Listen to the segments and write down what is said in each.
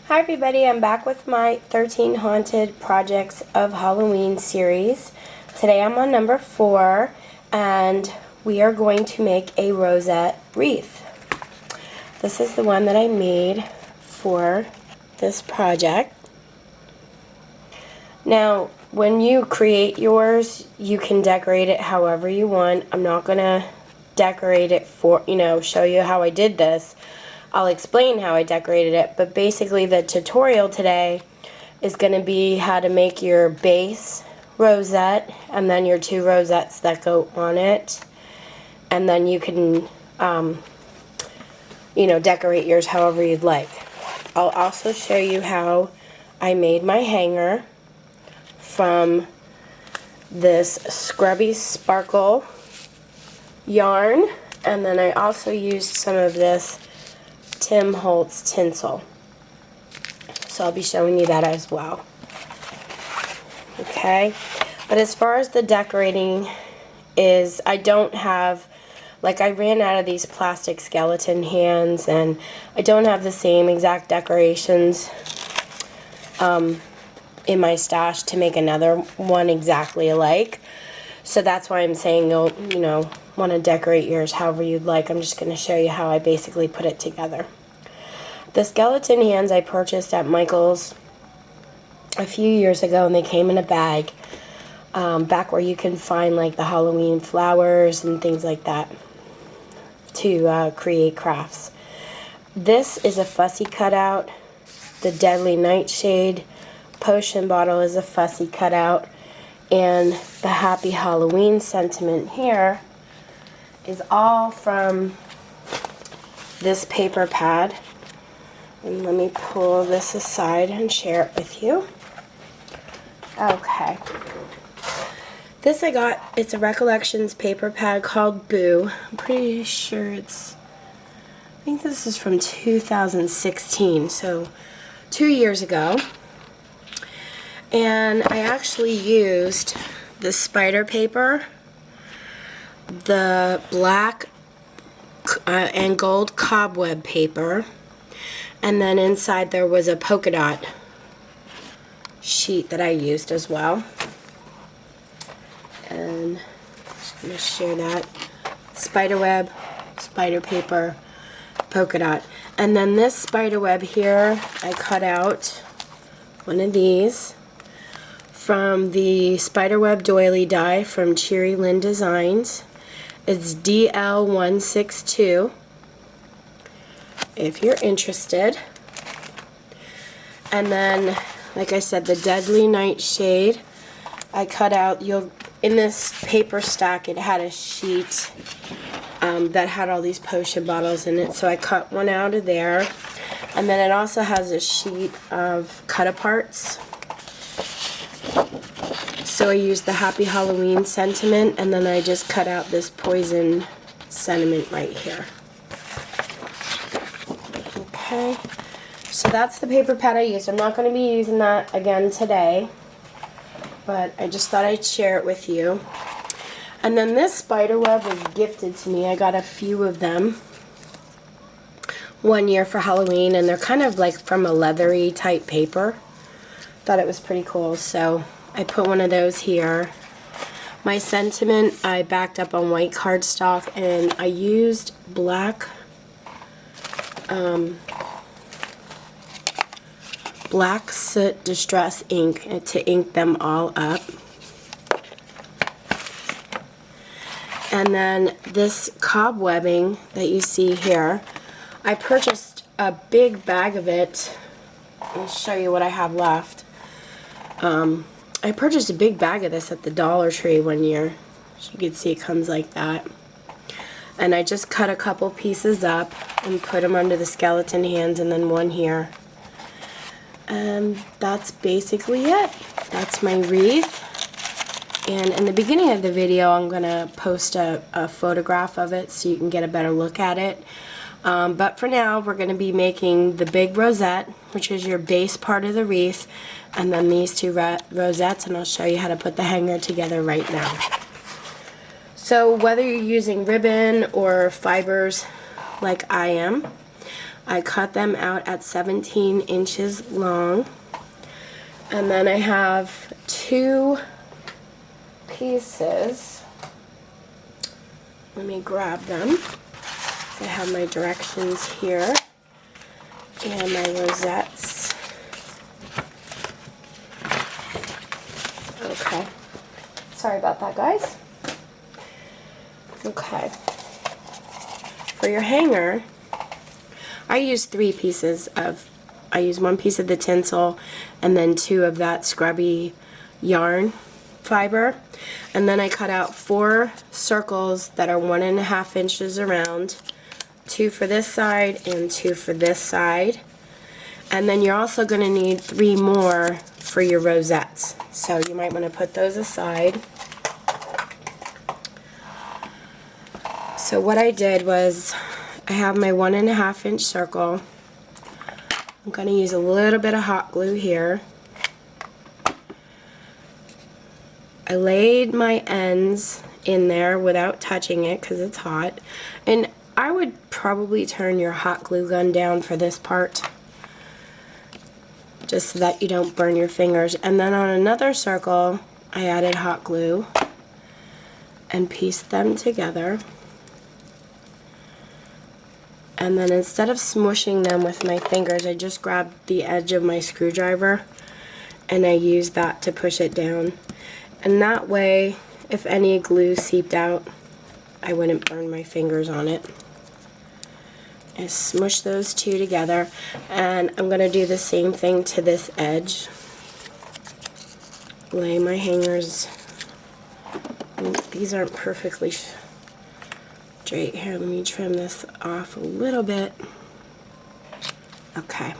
Hi everybody, I'm back with my 13 Haunted Projects of Halloween series. Today I'm on number 4 and we are going to make a rosette wreath. This is the one that I made for this project. Now when you create yours, you can decorate it however you want. I'm not going to decorate it for, show you how I did this. I'll explain how I decorated it, but basically the tutorial today is going to be how to make your base rosette and then your 2 rosettes that go on it, and then you can decorate yours however you'd like. I'll also show you how I made my hanger from this Scrubby Sparkle yarn, and then I also used some of this Tim Holtz tinsel. So I'll be showing you that as well. Okay, but as far as the decorating is, I don't have, I ran out of these plastic skeleton hands, and I don't have the same exact decorations in my stash to make another one exactly alike. So that's why I'm saying you'll, want to decorate yours however you'd like. I'm just going to show you how I basically put it together. The skeleton hands I purchased at Michael's a few years ago, and they came in a bag, back where you can find the Halloween flowers and things like that to create crafts. This is a fussy cutout. The Deadly Nightshade potion bottle is a fussy cutout, and the Happy Halloween sentiment here is all from this paper pad. And let me pull this aside and share it with you. Okay. This I got, it's a Recollections paper pad called Boo. I'm pretty sure I think this is from 2016, so 2 years ago. And I actually used the spider paper, the black and gold cobweb paper, and then inside there was a polka dot sheet that I used as well. And I'm going to share that. Spider web, spider paper, polka dot. And then this spider web here, I cut out one of these from the spiderweb doily die from Cheery Lynn Designs. It's DL162 if you're interested. And then, like I said, the Deadly Nightshade I cut out. In this paper stack, it had a sheet that had all these potion bottles in it, so I cut one out of there. And then it also has a sheet of cut-aparts. So I used the Happy Halloween sentiment, and then I just cut out this poison sentiment right here. Okay, so that's the paper pad I used. I'm not going to be using that again today, but I just thought I'd share it with you. And then this spider web was gifted to me. I got a few of them one year for Halloween, and they're kind of from a leathery type paper. Thought it was pretty cool, so I put one of those here. My sentiment I backed up on white cardstock, and I used black soot distress ink to ink them all up. And then this cobwebbing that you see here, I purchased a big bag of it. I'll show you what I have left. I purchased a big bag of this at the Dollar Tree one year. As you can see, it comes like that. And I just cut a couple pieces up and put them under the skeleton hands, and then one here. And that's basically it. That's my wreath. And in the beginning of the video, I'm going to post a photograph of it so you can get a better look at it. But for now, we're going to be making the big rosette, which is your base part of the wreath, and then these 2 rosettes, and I'll show you how to put the hanger together right now. So whether you're using ribbon or fibers like I am, I cut them out at 17 inches long. And then I have 2 pieces. Let me grab them. I have my directions here and my rosettes. Okay. Sorry about that, guys. Okay. For your hanger, I use 3 pieces of, I use 1 piece of the tinsel and then 2 of that scrubby yarn fiber. And then I cut out 4 circles that are 1.5 inches around, 2 for this side and 2 for this side. And then you're also going to need 3 more for your rosettes. So you might want to put those aside. So what I did was, I have my 1.5 inch circle. I'm going to use a little bit of hot glue here. I laid my ends in there without touching it because it's hot. And I would probably turn your hot glue gun down for this part, just so that you don't burn your fingers. And then on another circle, I added hot glue and pieced them together. And then instead of smushing them with my fingers, I just grabbed the edge of my screwdriver and I used that to push it down. And that way, if any glue seeped out, I wouldn't burn my fingers on it. I smush those 2 together, and I'm going to do the same thing to this edge. Lay my hangers. These aren't perfectly straight. Here, let me trim this off a little bit. Okay.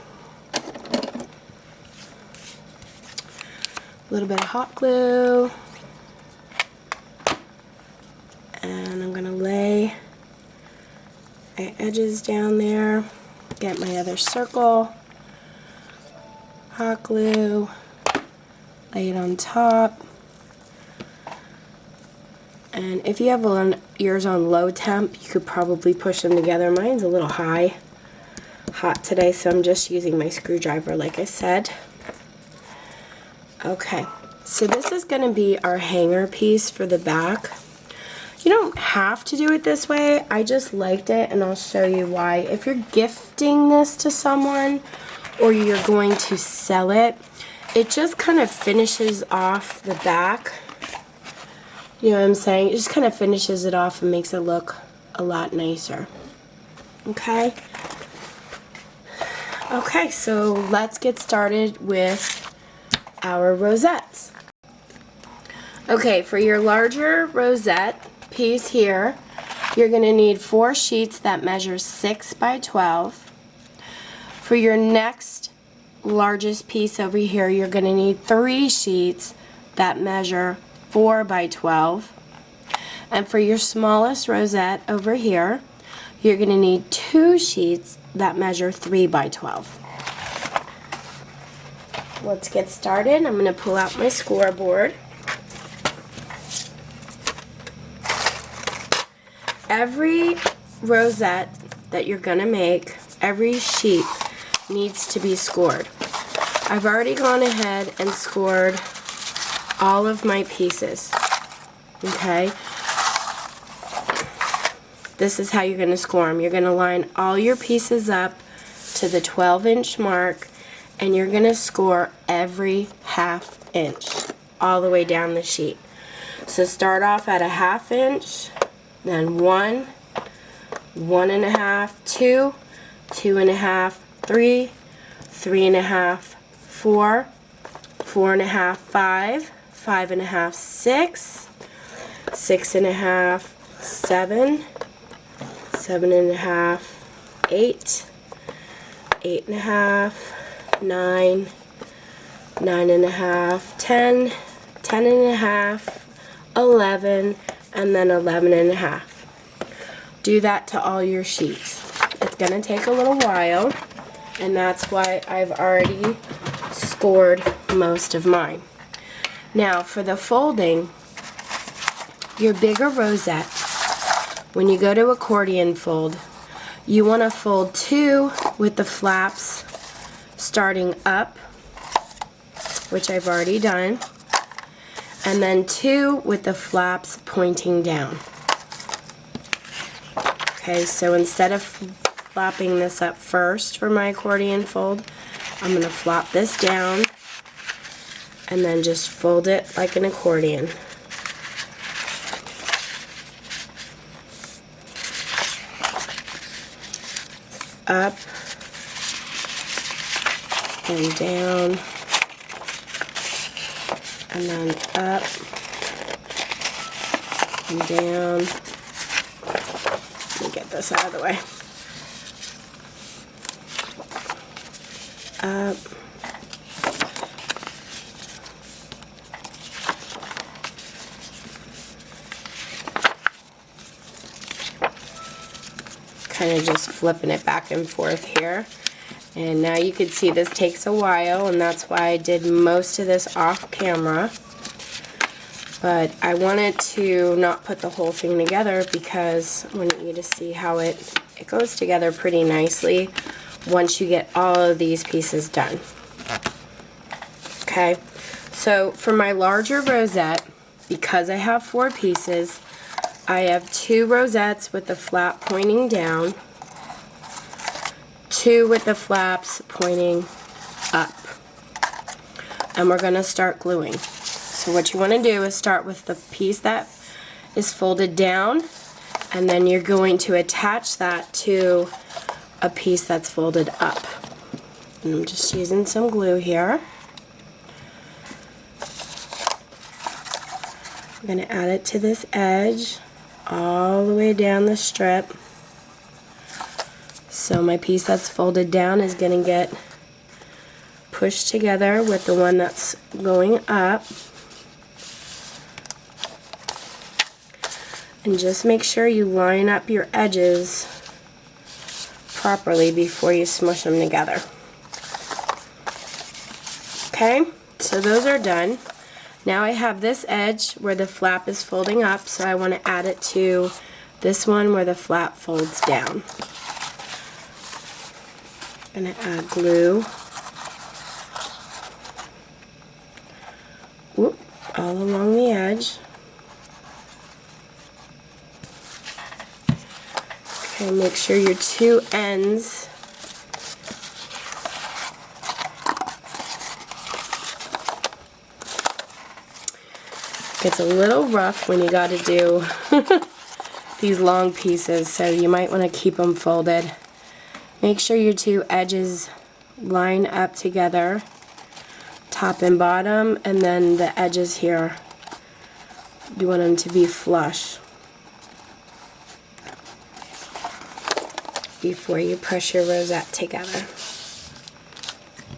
A little bit of hot glue. And I'm going to lay my edges down there. Get my other circle. Hot glue. Lay it on top. And if you have yours on low temp, you could probably push them together. Mine's a little hot today, so I'm just using my screwdriver like I said. Okay, so this is going to be our hanger piece for the back. You don't have to do it this way. I just liked it, and I'll show you why. If you're gifting this to someone or you're going to sell it, it just kind of finishes off the back. You know what I'm saying? It just kind of finishes it off and makes it look a lot nicer. Okay? Okay, so let's get started with our rosettes. Okay, for your larger rosette piece here, you're going to need 4 sheets that measure 6 by 12. For your next largest piece over here, you're going to need 3 sheets that measure 4 by 12. And for your smallest rosette over here, you're going to need 2 sheets that measure 3 by 12. Let's get started. I'm going to pull out my scoreboard. Every rosette that you're going to make, every sheet needs to be scored. I've already gone ahead and scored all of my pieces. Okay? This is how you're going to score them. You're going to line all your pieces up to the 12-inch mark, and you're going to score every ½ inch all the way down the sheet. So start off at a ½ inch, then 1, 1.5, 2, 2.5, 3, 3.5, 4, 4.5, 5, 5.5, 6, 6.5, 7, 7.5, 8, 8.5, 9, 9.5, 10, 10.5, 11, and then 11.5. Do that to all your sheets. It's going to take a little while, and that's why I've already scored most of mine. Now for the folding, your bigger rosette, when you go to accordion fold, you want to fold 2 with the flaps starting up, which I've already done, and then 2 with the flaps pointing down. Okay, so instead of flapping this up first for my accordion fold, I'm going to flop this down and then just fold it like an accordion. Up and down, and then up and down. Let me get this out of the way. Up. Kind of just flipping it back and forth here. And now you can see this takes a while, and that's why I did most of this off camera. But I wanted to not put the whole thing together because I wanted you to see how it goes together pretty nicely once you get all of these pieces done. Okay, so for my larger rosette, because I have 4 pieces, I have 2 rosettes with the flap pointing down, 2 with the flaps pointing up, and we're going to start gluing. So what you want to do is start with the piece that is folded down, and then you're going to attach that to a piece that's folded up. And I'm just using some glue here. I'm going to add it to this edge all the way down the strip. So my piece that's folded down is going to get pushed together with the one that's going up. And just make sure you line up your edges properly before you smush them together. Okay, so those are done. Now I have this edge where the flap is folding up, so I want to add it to this one where the flap folds down. I'm going to add glue. Whoop, all along the edge. Okay, make sure your 2 ends gets a little rough when you got to do these long pieces, so you might want to keep them folded. Make sure your 2 edges line up together, top and bottom, and then the edges here, you want them to be flush before you push your rosette together.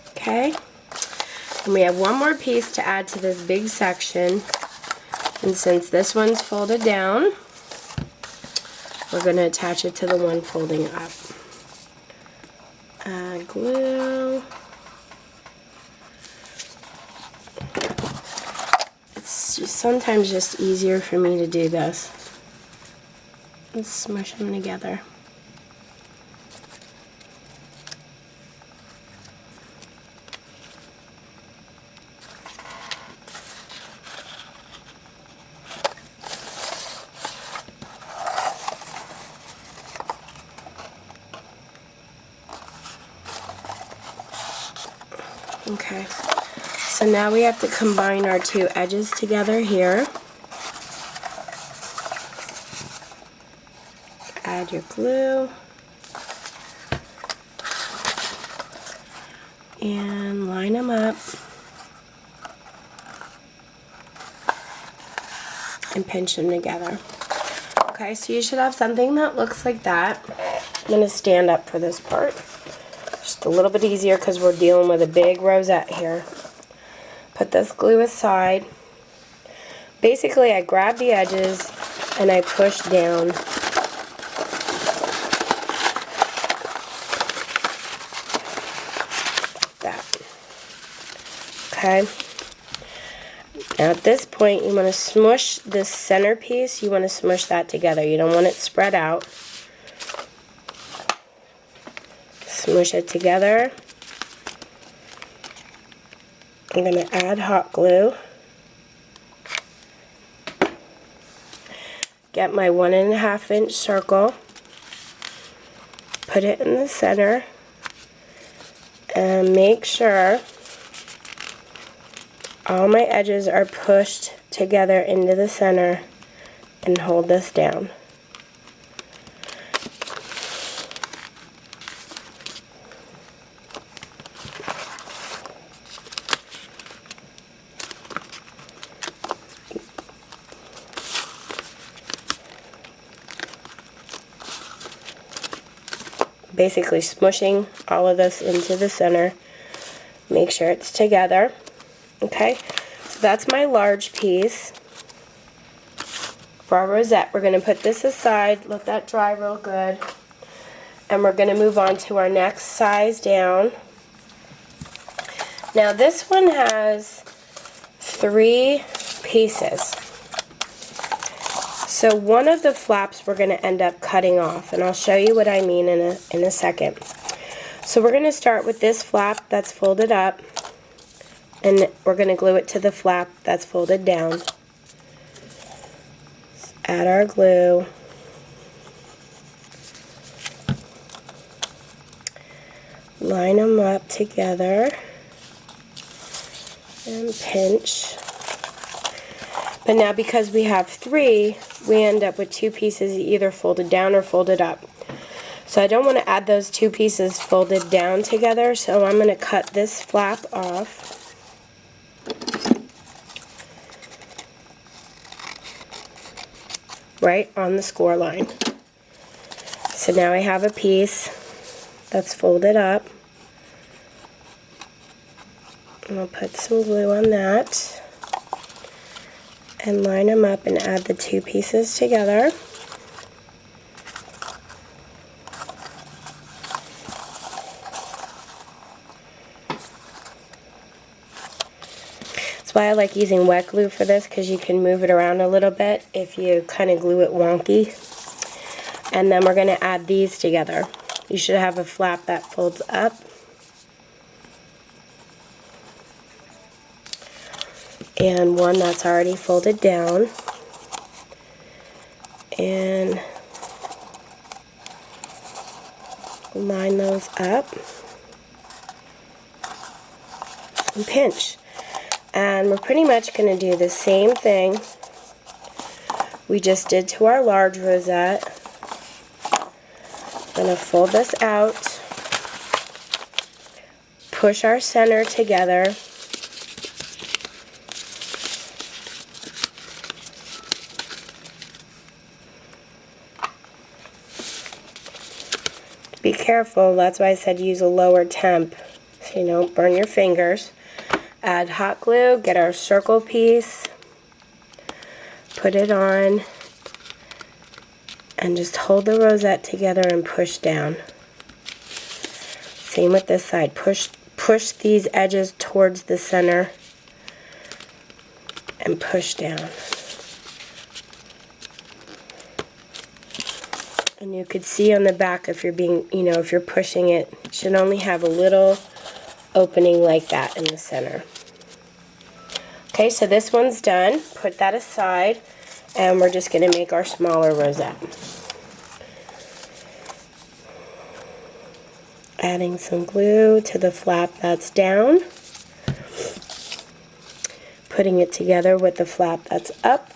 Okay, and we have one more piece to add to this big section, and since this one's folded down, we're going to attach it to the one folding up. Add glue. It's sometimes just easier for me to do this. Let's smush them together. Okay, so now we have to combine our 2 edges together here. Add your glue. And line them up. And pinch them together. Okay, so you should have something that looks like that. I'm going to stand up for this part. Just a little bit easier because we're dealing with a big rosette here. Put this glue aside. Basically, I grab the edges and I push down. That. Okay. Now at this point, you want to smush this center piece. You want to smush that together. You don't want it spread out. Smush it together. I'm going to add hot glue. Get my 1.5 inch circle. Put it in the center. And make sure all my edges are pushed together into the center and hold this down. Basically smushing all of this into the center. Make sure it's together. Okay, so that's my large piece. For our rosette, we're going to put this aside, let that dry real good, and we're going to move on to our next size down. Now this one has 3 pieces. So one of the flaps we're going to end up cutting off, and I'll show you what I mean in a second. So we're going to start with this flap that's folded up, and we're going to glue it to the flap that's folded down. Let's add our glue. Line them up together and pinch. But now because we have 3, we end up with 2 pieces either folded down or folded up. So I don't want to add those 2 pieces folded down together, so I'm going to cut this flap off. Right on the score line. So now I have a piece that's folded up. And I'll put some glue on that and line them up and add the 2 pieces together. That's why I like using wet glue for this, because you can move it around a little bit if you kind of glue it wonky. And then we're going to add these together. You should have a flap that folds up. And one that's already folded down. And line those up and pinch. And we're pretty much going to do the same thing we just did to our large rosette. I'm going to fold this out, push our center together, be careful, that's why I said use a lower temp so you don't burn your fingers. Add hot glue, get our circle piece, put it on, and just hold the rosette together and push down. Same with this side. Push these edges towards the center and push down. And you could see on the back, if you're if you're pushing it, it should only have a little opening like that in the center. Okay, so this one's done. Put that aside, and we're just going to make our smaller rosette. Adding some glue to the flap that's down. Putting it together with the flap that's up.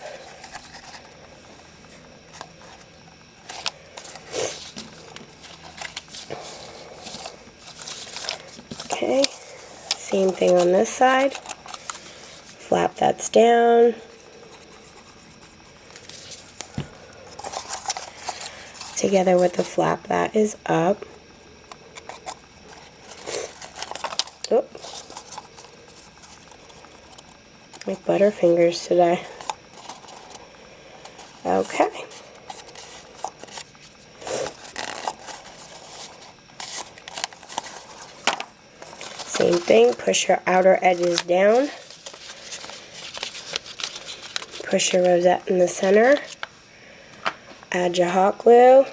Okay, same thing on this side. Flap that's down. Together with the flap that is up. Oh, my butterfingers today. Okay. Same thing, push your outer edges down. Push your rosette in the center. Add your hot glue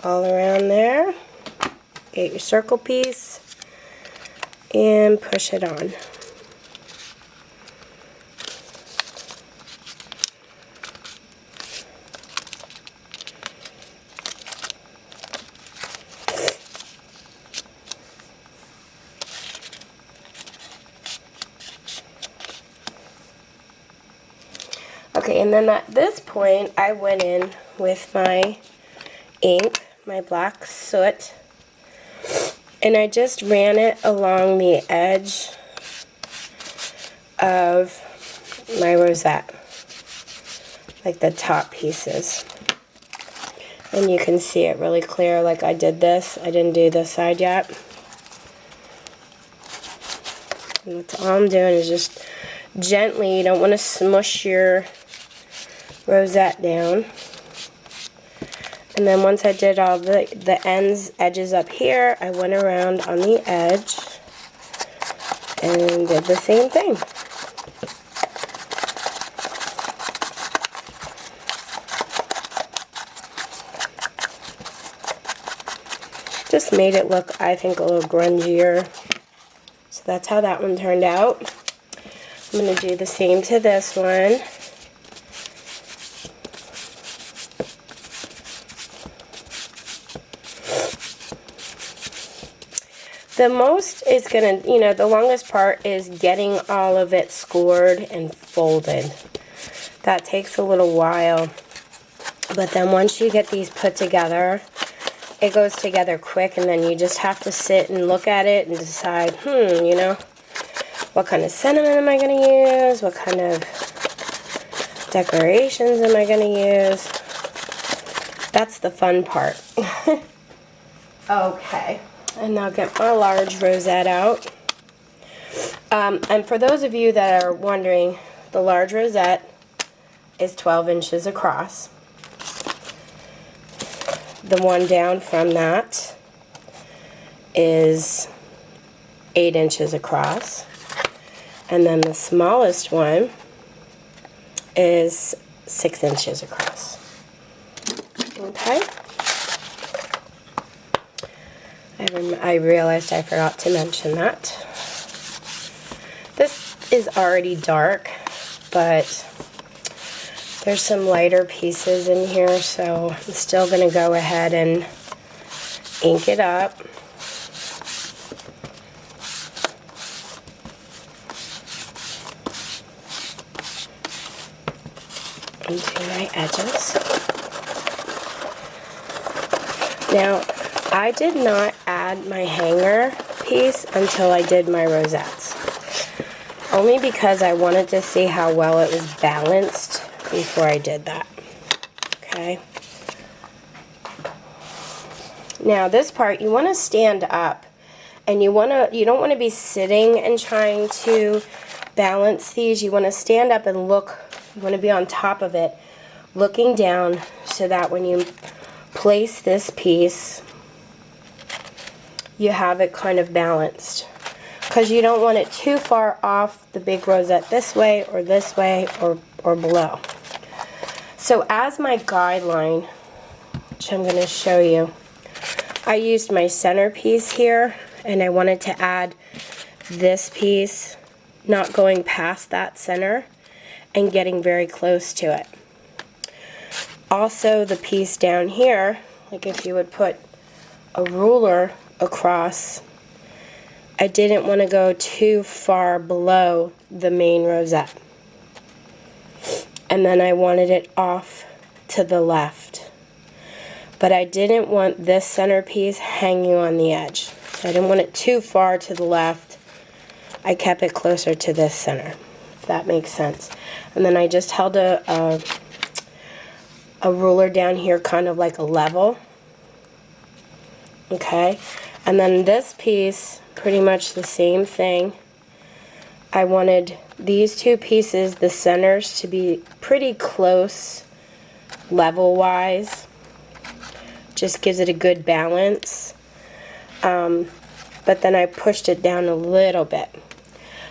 all around there. Get your circle piece and push it on. Okay, and then at this point, I went in with my ink, my black soot, and I just ran it along the edge of my rosette, like the top pieces. And you can see it really clear, like I did this. I didn't do this side yet. And that's all I'm doing is just gently, you don't want to smush your rosette down. And then once I did all the edges up here, I went around on the edge and did the same thing. Just made it look, I think, a little grungier. So that's how that one turned out. I'm going to do the same to this one. The most is going to, the longest part is getting all of it scored and folded. That takes a little while. But then once you get these put together, it goes together quick, and then you just have to sit and look at it and decide, what kind of sentiment am I going to use? What kind of decorations am I going to use? That's the fun part. Okay. And I'll get my large rosette out. And for those of you that are wondering, the large rosette is 12 inches across. The one down from that is 8 inches across. And then the smallest one is 6 inches across. Okay? I realized I forgot to mention that. This is already dark, but there's some lighter pieces in here, so I'm still going to go ahead and ink it up. Into my edges. Now, I did not add my hanger piece until I did my rosettes. Only because I wanted to see how well it was balanced before I did that. Okay. Now this part, you want to stand up, and you don't want to be sitting and trying to balance these. You want to stand up and look. You want to be on top of it, looking down, so that when you place this piece, you have it kind of balanced, because you don't want it too far off the big rosette this way or below. So as my guideline, which I'm going to show you, I used my centerpiece here, and I wanted to add this piece, not going past that center and getting very close to it. Also the piece down here, like if you would put a ruler across, I didn't want to go too far below the main rosette. And then I wanted it off to the left. But I didn't want this centerpiece hanging on the edge. So I didn't want it too far to the left. I kept it closer to this center, if that makes sense. And then I just held a ruler down here, kind of like a level. Okay, and then this piece, pretty much the same thing. I wanted these two pieces, the centers, to be pretty close level-wise. Just gives it a good balance. But then I pushed it down a little bit.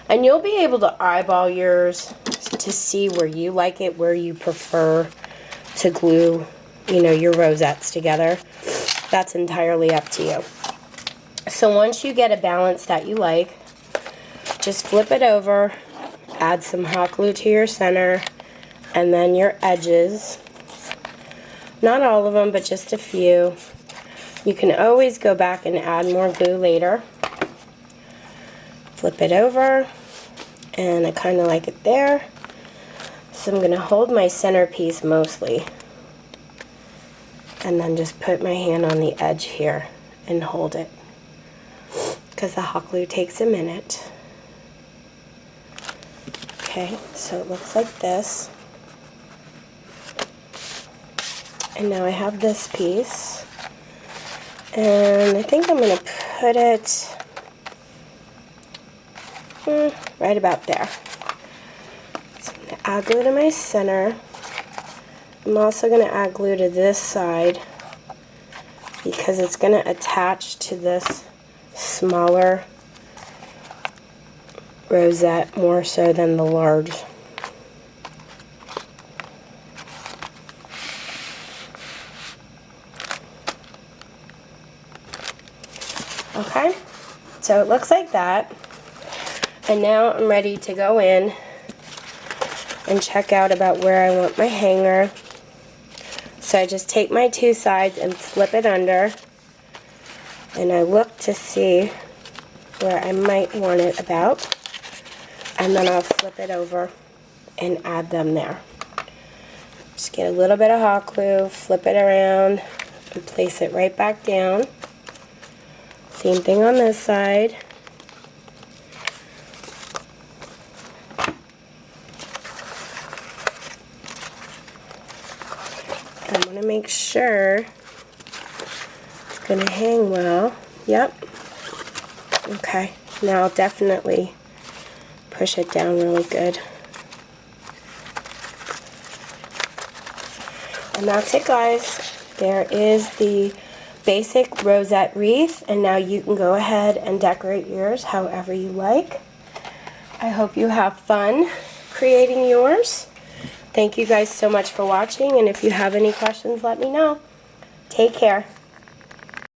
And you'll be able to eyeball yours to see where you like it, where you prefer to glue, your rosettes together. That's entirely up to you. So once you get a balance that you like, just flip it over, add some hot glue to your center, and then your edges. Not all of them, but just a few. You can always go back and add more glue later. Flip it over, and I kind of like it there. So I'm going to hold my centerpiece mostly, and then just put my hand on the edge here and hold it, because the hot glue takes a minute. Okay, so it looks like this. And now I have this piece. And I think I'm going to put it right about there. So I'm going to add glue to my center. I'm also going to add glue to this side because it's going to attach to this smaller rosette more so than the large. Okay, so it looks like that. And now I'm ready to go in and check out about where I want my hanger. So I just take my two sides and flip it under, and I look to see where I might want it about, and then I'll flip it over and add them there. Just get a little bit of hot glue, flip it around, and place it right back down. Same thing on this side. I want to make sure it's going to hang well. Yep. Okay. Now I'll definitely push it down really good. And that's it, guys. There is the basic rosette wreath, and now you can go ahead and decorate yours however you like. I hope you have fun creating yours. Thank you guys so much for watching, and if you have any questions, let me know. Take care.